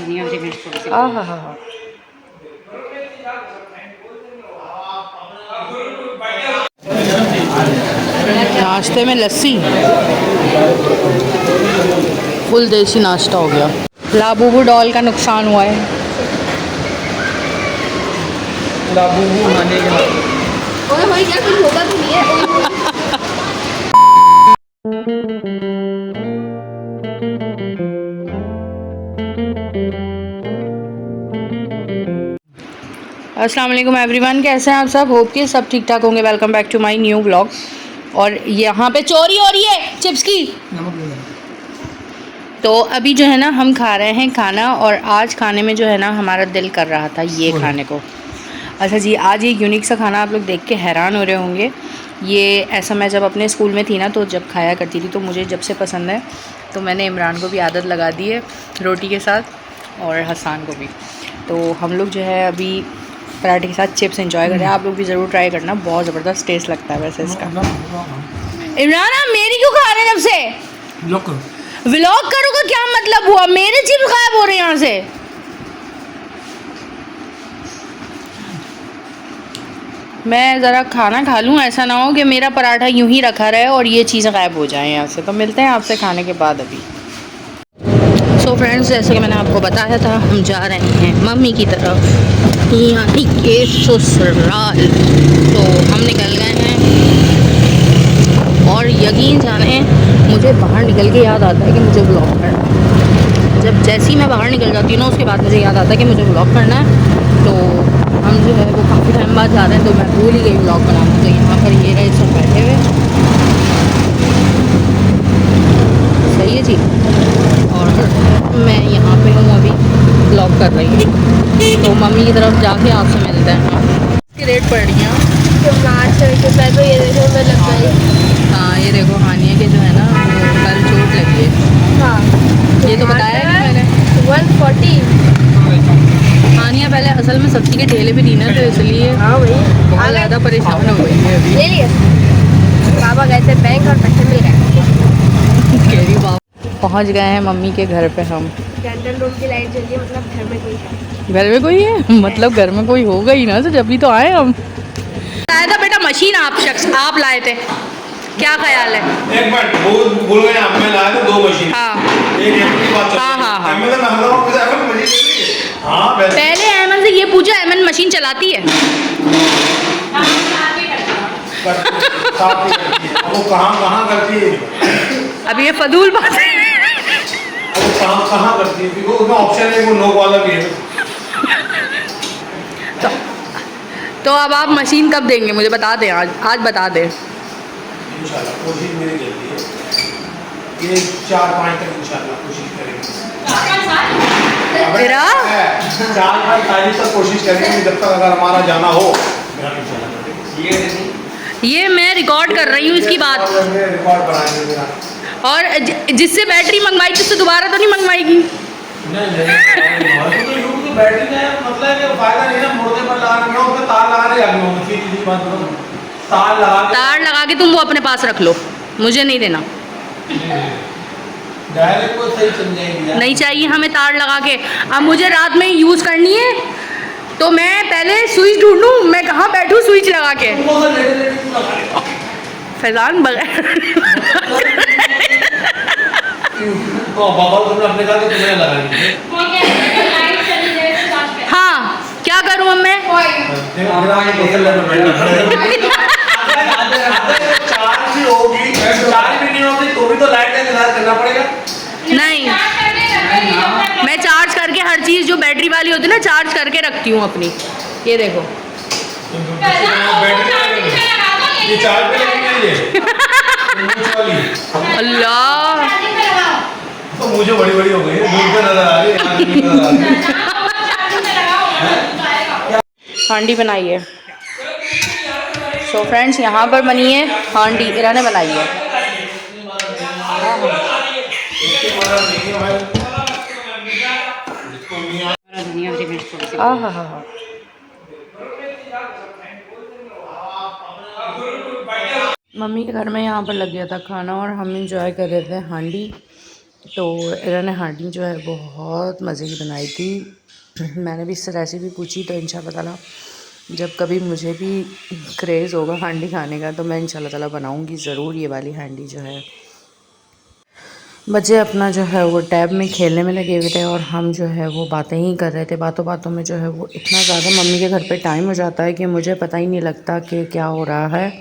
धनिया हरी मिर्च थोड़ी सी। हाँ हाँ हाँ। नाश्ते में लस्सी, फुल देसी नाश्ता हो गया। लाबूबू डॉल का नुकसान हुआ है। लाबूबू मानेगा। ओए भाई क्या कुछ होता तो नहीं है। अस्सलाम वालेकुम एवरीवन, कैसे हैं आप सब? होप कि सब ठीक ठाक होंगे। Welcome back to my new vlog. और यहाँ पे चोरी हो रही है चिप्स की। तो अभी जो है ना हम खा रहे हैं खाना, और आज खाने में जो है ना हमारा दिल कर रहा था ये खाने को। अच्छा जी, आज ये यूनिक सा खाना आप लोग देख के हैरान हो रहे होंगे। ये ऐसा मैं जब अपने स्कूल में थी ना तो जब खाया करती थी, तो मुझे जब से पसंद है, तो मैंने इमरान को भी आदत लगा दी है रोटी के साथ और हसान को भी। तो हम लोग जो है अभी पराठे के साथ चिप्स एंजॉय कर रहे हैं। आप लोग भी ज़रूर ट्राई करना, बहुत ज़बरदस्त टेस्ट लगता है वैसे इसका। इमरान आप मेरी क्यों खा रहे हैं जब से? व्लॉग करो का क्या मतलब हुआ? मेरे चिप्स गायब हो रहे हैं यहाँ से। मैं ज़रा खाना खा लूँ, ऐसा ना हो कि मेरा पराठा यूं ही रखा रहे और ये चीज़ें गायब हो जाएं यहाँ से। तो मिलते हैं आपसे खाने के बाद अभी। सो फ्रेंड्स, जैसे कि मैंने आपको बताया था, हम जा रहे हैं मम्मी की तरफ, यानी के ससुराल। तो हम निकल गए हैं, और यकीन जाने मुझे बाहर निकल के याद आता है कि मुझे व्लॉग करना है। जब जैसी मैं बाहर निकल जाती हूँ ना, उसके बाद मुझे याद आता है कि मुझे व्लॉग करना है। तो हम जो है वो काफ़ी टाइम बाद जा रहे हैं, तो मैं भूल ही गई व्लॉग बनाना। तो यहाँ पर ये रहे सब बैठे हुए, सही है जी। और मैं यहाँ पे हूँ अभी व्लॉग कर रही हूँ। तो मम्मी की तरफ जाके आपसे मिलते हैं। इसकी रेट पड़ रही है तो ये देखो मैं लग गई। हाँ, ये देखो हानिया के जो है ना वो कल चोट लगी है। हाँ ये तो बताया कि मैंने 140। हानिया पहले असल में सब्जी के ठेले पे थी ना, तो इसलिए हाँ भाई बहुत ज़्यादा परेशान हो गई है अभी। ले लिए बाबा गए थे बैंक और पैसे मिल गए। पहुँच गए हैं मम्मी के घर पे हम। जनरल रूम की लाइट जल रही है, मतलब घर में कोई है। घर में कोई है? मतलब घर में कोई होगा ही ना, तो जब भी तो आए हम। लाया था बेटा मशीन, आप लाए थे, क्या ख्याल है? एक मिनट बोल गए आप, मैं लाया था 2 मशीन। हाँ एक की बात चल हाँ हाँ हाँ। हाँ पहले अहमद से ये पूछा, अहमद मशीन चलाती है? वो कहाँ करती है? अब ये फजूल बात है। वो कहाँ करती है? उसमें ऑप्शन है, वो नोक वाला भी है। तो अब आप मशीन कब देंगे मुझे बता दें, आज बता दें। इंशाल्लाह कोशिश मेरी जल्दी है, ये 4-5 तक इंशाल्लाह कोशिश करेंगे। 4-5 तारीख तक कोशिश करेंगे, जब तक अगर हमारा जाना हो। ये मैं रिकॉर्ड कर रही हूँ इसकी बात। रिकॉर्ड बनाएंगे मेरा। और जिससे बैटरी मंगवाई थी उससे दोबारा तो नहीं मंगवाएगी? नहीं बैटरी का मतलब है कि फायदा नहीं है, मुर्दे पर लगा रहे हो, उसमें तार लगा रहे हैं। सीधी बात बताऊं, तार लगा के तुम वो अपने पास रख लो, मुझे नहीं देना। डायरेक्ट को सही चल जाएगी। नहीं चाहिए हमें तार लगा के। अब मुझे रात में यूज़ करनी है, तो मैं पहले स्विच ढूंढूं, मैं कहाँ बैठूं स्विच लगा के। फैजान बगैर तुमने अपने कहा कि तुम्हें लगा। हाँ, क्या करूँ अब मैं? नहीं, मैं चार्ज करके हर चीज़ जो बैटरी वाली होती है ना, चार्ज करके रखती हूँ अपनी। ये देखो अल्लाह, तो मुझे बड़ी बड़ी हो गई है, दूर से नजर आ रही है। हांडी बनाई है। सो फ्रेंड्स, यहाँ पर बनी है हांडी, इरा ने बनाई है। धनिया हरी मिर्च थोड़ी सी। हाँ हाँ हाँ। मम्मी के घर में यहाँ पर लग गया था खाना, और हम इंजॉय कर रहे थे हांडी। तो इन्होंने हांडी जो है बहुत मज़े की बनाई थी। मैंने भी इससे रेसिपी पूछी, तो इंशाल्लाह ताला जब कभी मुझे भी क्रेज़ होगा हांडी खाने का तो मैं इंशाल्लाह ताला बनाऊँगी ज़रूर ये वाली हांडी जो है। बच्चे अपना जो है वो टैब में खेलने में लगे हुए थे और हम जो है वो बातें ही कर रहे थे। बातों बातों में जो है वो इतना ज़्यादा मम्मी के घर पे टाइम हो जाता है कि मुझे पता ही नहीं लगता कि क्या हो रहा है।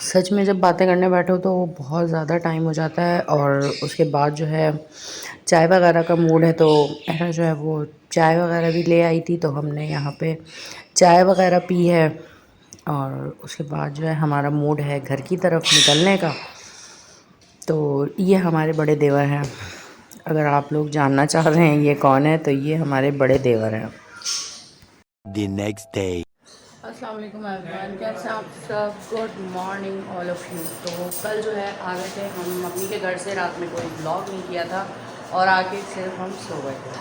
सच में जब बातें करने बैठो तो बहुत ज़्यादा टाइम हो जाता है। और उसके बाद जो है चाय वगैरह का मूड है तो ऐसा जो है वो चाय वगैरह भी ले आई थी, तो हमने यहाँ पे चाय वगैरह पी है। और उसके बाद जो है हमारा मूड है घर की तरफ निकलने का। तो ये हमारे बड़े देवर हैं। अगर आप लोग जानना चाह रहे हैं ये कौन है, तो ये हमारे बड़े देवर हैं। The next day. अस्सलाम वालेकुम एवरीवन, कैसे आप सब? Good morning all of you. तो कल जो है आ गए थे हम मम्मी के घर से, रात में कोई ब्लॉग नहीं किया था और आके सिर्फ हम सो गए थे।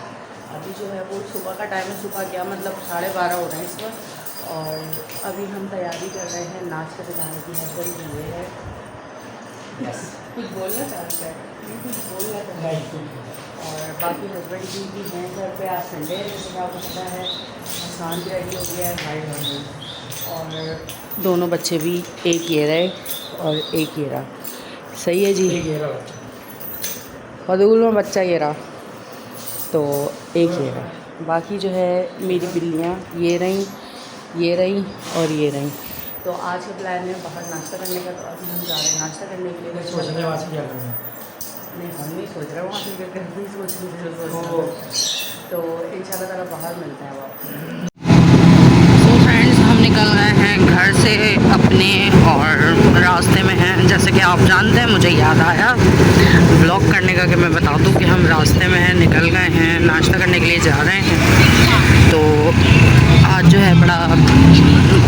अभी जो है वो सुबह का टाइम है, सुबह क्या मतलब 12:30 हो रहे हैं इस वक्त। और अभी हम तैयारी कर रहे हैं नाश्ते पे जाने की। हस्बैंड हुए है कुछ बोलना चाहते हैं, कुछ बोलना चाहते हैं। और बाकी हस्बैंड जी भी हैं घर पे। आज संडे है जैसे क्या पता है, आसान भी रेडी हो गया है, वाइट हो गई। और दोनों बच्चे भी, एक ये रहे और एक ये रहा। सही है जी, फदूल में बच्चा ये रहा तो एक ये रहा। बाकी जो है मेरी बिल्लियाँ ये रहीं और ये रहीं। तो आज का प्लान है बाहर नाश्ता करने का। तो अभी हम जा रहे हैं नाश्ता करने के लिए। नहीं, हम नहीं सोच रहे, वहाँ नहीं सोच रहे। तो इंशाल्लाह ताला बाहर मिलते हैं वहाँ। तो फ्रेंड्स, हम निकल गए हैं घर से अपने और रास्ते में हैं। जैसे कि आप जानते हैं, मुझे याद आया ब्लॉग करने का कि मैं बता दूं कि हम रास्ते में हैं, निकल गए हैं, नाश्ता करने के लिए जा रहे हैं। तो आज जो है बड़ा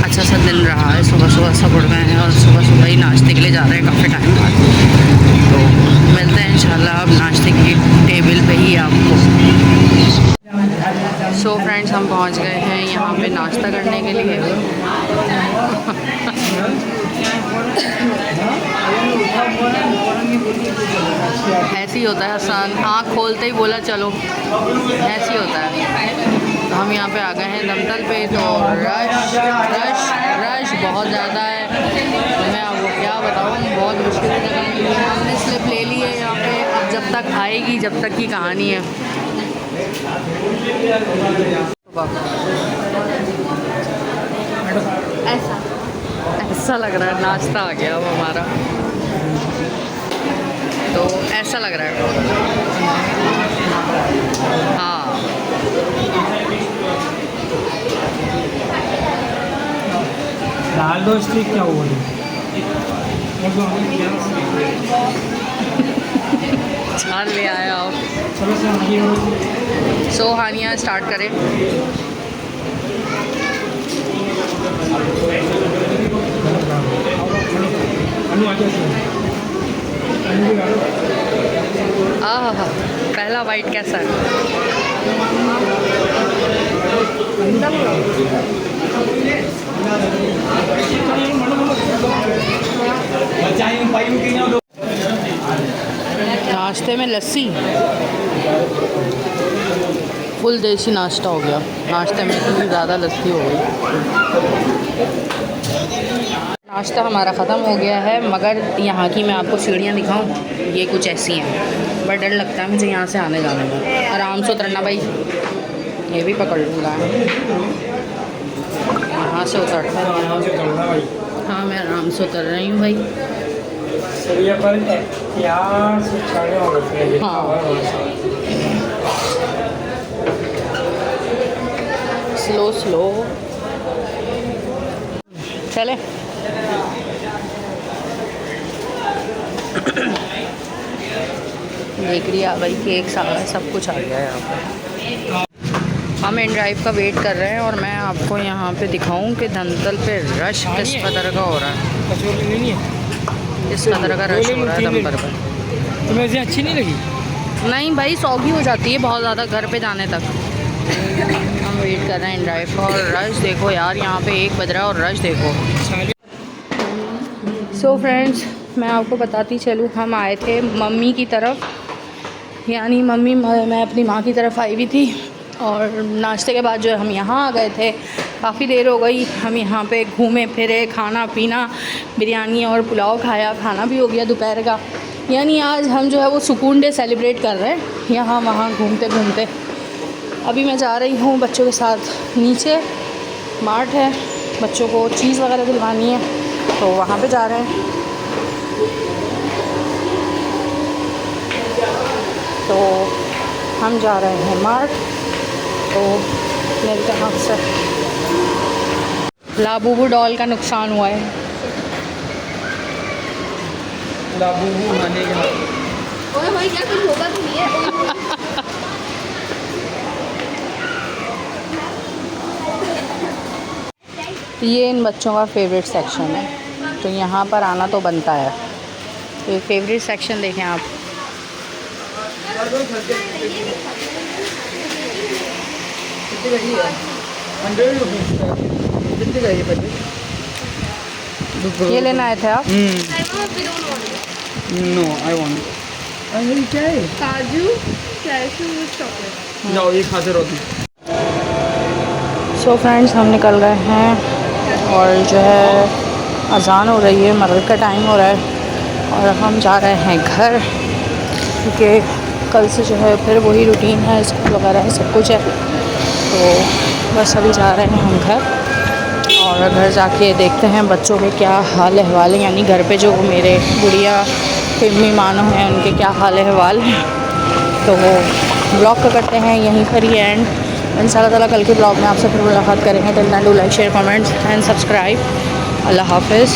अच्छा सा दिन रहा है। सुबह सुबह सब उठ गए हैं और सुबह सुबह ही नाश्ते के लिए जा रहे हैं काफ़ी टाइम बाद। तो मिलते हैं इंशाल्लाह अब नाश्ते की टेबल पे ही आपको। सो फ्रेंड्स, हम पहुंच गए हैं यहाँ पे नाश्ता करने के लिए। ऐसे ही होता है आसान, आँख खोलते ही बोला चलो, ऐसे ही होता है। तो हम यहाँ पे आ गए हैं दमतल पे। तो रश बहुत ज़्यादा है। तो मैं आपको क्या बताऊँ, बहुत मुश्किल है। हमने स्लिप ले ली है यहाँ पे, अब जब तक आएगी जब तक की कहानी है। ऐसा लग रहा है नाश्ता आ गया अब हमारा, तो ऐसा लग रहा है। हाँ, दाल दो स्टिक क्या हुआ? चार ले आया आप। सो हानिया स्टार्ट करें। हाँ, पहला वाइट कैसा है? नाश्ते में लस्सी, फुल देसी नाश्ता हो गया। नाश्ते में इतनी ज़्यादा लस्सी हो गई। नाश्ता हमारा ख़त्म हो गया है, मगर यहाँ की मैं आपको सीढ़ियाँ दिखाऊँ, ये कुछ ऐसी हैं। बड़ा डर लगता है मुझे यहाँ से आने जाने में। आराम से उतरना भाई, ये भी पकड़ लूँगा। यहाँ से उतरता है। हाँ, मैं आराम से उतर रही हूँ भाई। हाँ, स्लो स्लो चले। देख रही है भाई, केक सारा सब कुछ आ गया है यहाँ पर। हम इन ड्राइव का वेट कर रहे हैं और मैं आपको यहाँ पे दिखाऊं कि दमतल पे रश किस कदर का हो रहा है। किस कदर का रश हो रहा है दमतल पर। तुम्हें ऐसी अच्छी नहीं लगी? नहीं भाई, सौगी हो जाती है बहुत ज़्यादा घर पे जाने तक। हम वेट कर रहे हैं इन ड्राइव का और रश देखो यार, यहाँ पे 1 बज रहा है और रश देखो। सो फ्रेंड्स, मैं आपको बताती चलूँ, हम आए थे मम्मी की तरफ, यानी मैं अपनी माँ की तरफ आई हुई थी। और नाश्ते के बाद जो है हम यहाँ आ गए थे। काफ़ी देर हो गई, हम यहाँ पे घूमे फिरे, खाना पीना, बिरयानी और पुलाव खाया, खाना भी हो गया दोपहर का। यानी आज हम जो है वो सुकून डे सेलिब्रेट कर रहे हैं यहाँ वहाँ घूमते घूमते। अभी मैं जा रही हूँ बच्चों के साथ नीचे, मार्ट है, बच्चों को चीज़ वगैरह दिलवानी है तो वहाँ पे जा रहे हैं। तो हम जा रहे हैं मार्ट, तो मिलते हैं आपसे। लाबूबू डॉल का नुकसान हुआ है। लाबूबू माने के ओए क्या कुछ होगा तो नहीं है। ये इन बच्चों का फेवरेट सेक्शन है, तो यहाँ पर आना तो बनता है। तो ये फेवरेट सेक्शन देखें आप। ये लेना आए थे आप? No I want. अरे क्या है? काजू कैशू चॉकलेट। जाओ ये खाते रोटी। सो फ्रेंड्स, हम निकल गए हैं और जो है अज़ान हो रही है, मगरिब का टाइम हो रहा है और हम जा रहे हैं घर, क्योंकि कल से जो है फिर वही रूटीन है, स्कूल वगैरह है, सब कुछ है। तो बस अभी जा रहे हैं हम घर और घर जाके देखते हैं बच्चों के क्या हाल अहवाल है, यानी घर पे जो मेरे गुड़िया फिल्मी मानो हैं उनके क्या हाल अहवाल हैं। तो वो ब्लॉग का करते हैं यहीं पर ही एंड। इंशाअल्लाह ताला कल के ब्लॉग में आपसे फिर मुलाकात करेंगे। Till then do like share comments and subscribe. अल्लाह हाफ़िज़।